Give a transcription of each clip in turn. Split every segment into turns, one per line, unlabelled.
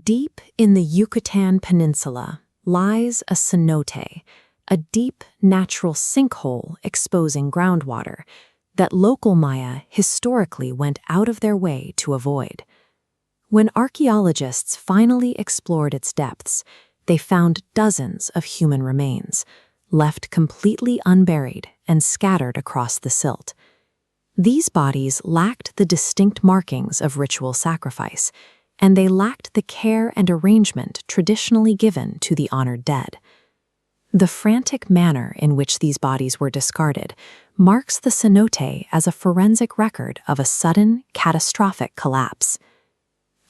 Deep in the Yucatan Peninsula lies a cenote, a deep natural sinkhole exposing groundwater that local Maya historically went out of their way to avoid. When archaeologists finally explored its depths, they found dozens of human remains, left completely unburied and scattered across the silt. These bodies lacked the distinct markings of ritual sacrifice, and they lacked the care and arrangement traditionally given to the honored dead. The frantic manner in which these bodies were discarded marks the cenote as a forensic record of a sudden, catastrophic collapse.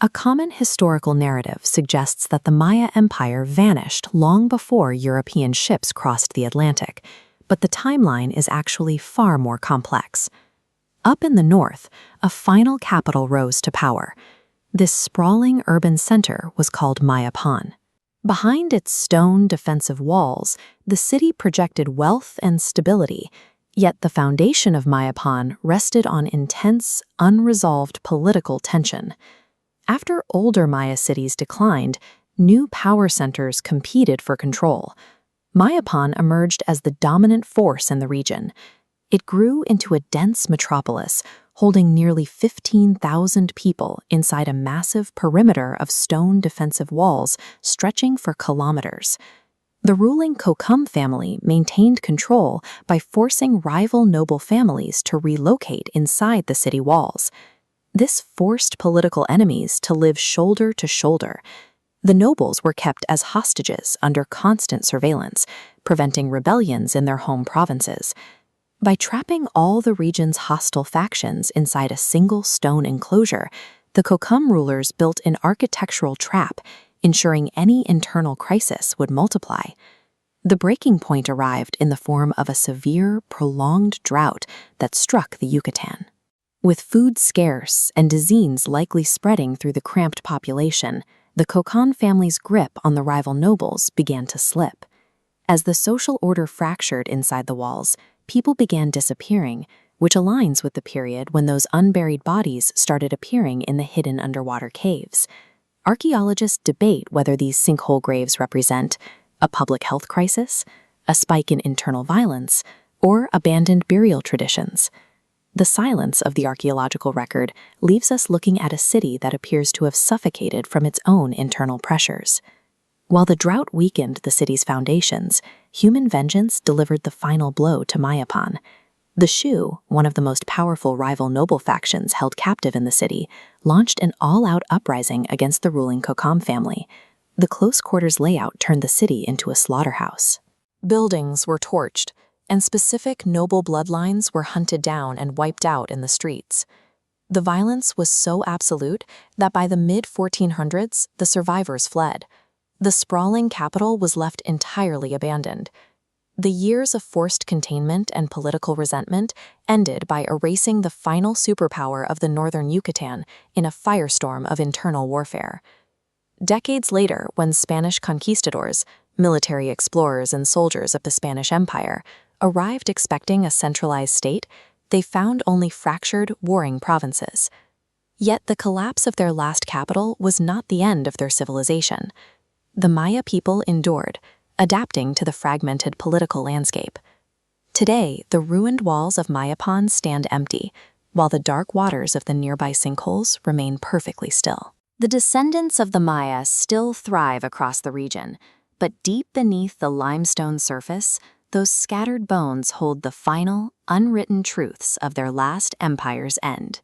A common historical narrative suggests that the Maya Empire vanished long before European ships crossed the Atlantic, but the timeline is actually far more complex. Up in the north, a final capital rose to power. This sprawling urban center was called Mayapan. Behind its stone defensive walls, the city projected wealth and stability, yet the foundation of Mayapan rested on intense, unresolved political tension. After older Maya cities declined, new power centers competed for control. Mayapan emerged as the dominant force in the region. It grew into a dense metropolis, holding nearly 15,000 people inside a massive perimeter of stone defensive walls stretching for kilometers. The ruling Cocom family maintained control by forcing rival noble families to relocate inside the city walls. This forced political enemies to live shoulder to shoulder. The nobles were kept as hostages under constant surveillance, preventing rebellions in their home provinces. By trapping all the region's hostile factions inside a single stone enclosure, the Cocom rulers built an architectural trap, ensuring any internal crisis would multiply. The breaking point arrived in the form of a severe, prolonged drought that struck the Yucatan. With food scarce and disease likely spreading through the cramped population, the Cocom family's grip on the rival nobles began to slip. As the social order fractured inside the walls, people began disappearing, which aligns with the period when those unburied bodies started appearing in the hidden underwater caves. Archaeologists debate whether these sinkhole graves represent a public health crisis, a spike in internal violence, or abandoned burial traditions. The silence of the archaeological record leaves us looking at a city that appears to have suffocated from its own internal pressures. While the drought weakened the city's foundations, human vengeance delivered the final blow to Mayapan. The Shu, one of the most powerful rival noble factions held captive in the city, launched an all-out uprising against the ruling Cocom family. The close-quarters layout turned the city into a slaughterhouse. Buildings were torched, and specific noble bloodlines were hunted down and wiped out in the streets. The violence was so absolute that by the mid-1400s, the survivors fled. The sprawling capital was left entirely abandoned. The years of forced containment and political resentment ended by erasing the final superpower of the northern Yucatan in a firestorm of internal warfare. Decades later, when Spanish conquistadors, military explorers and soldiers of the Spanish Empire, arrived expecting a centralized state, they found only fractured, warring provinces. Yet the collapse of their last capital was not the end of their civilization. The Maya people endured, adapting to the fragmented political landscape. Today, the ruined walls of Mayapan stand empty, while the dark waters of the nearby sinkholes remain perfectly still. The descendants of the Maya still thrive across the region, but deep beneath the limestone surface, those scattered bones hold the final, unwritten truths of their last empire's end.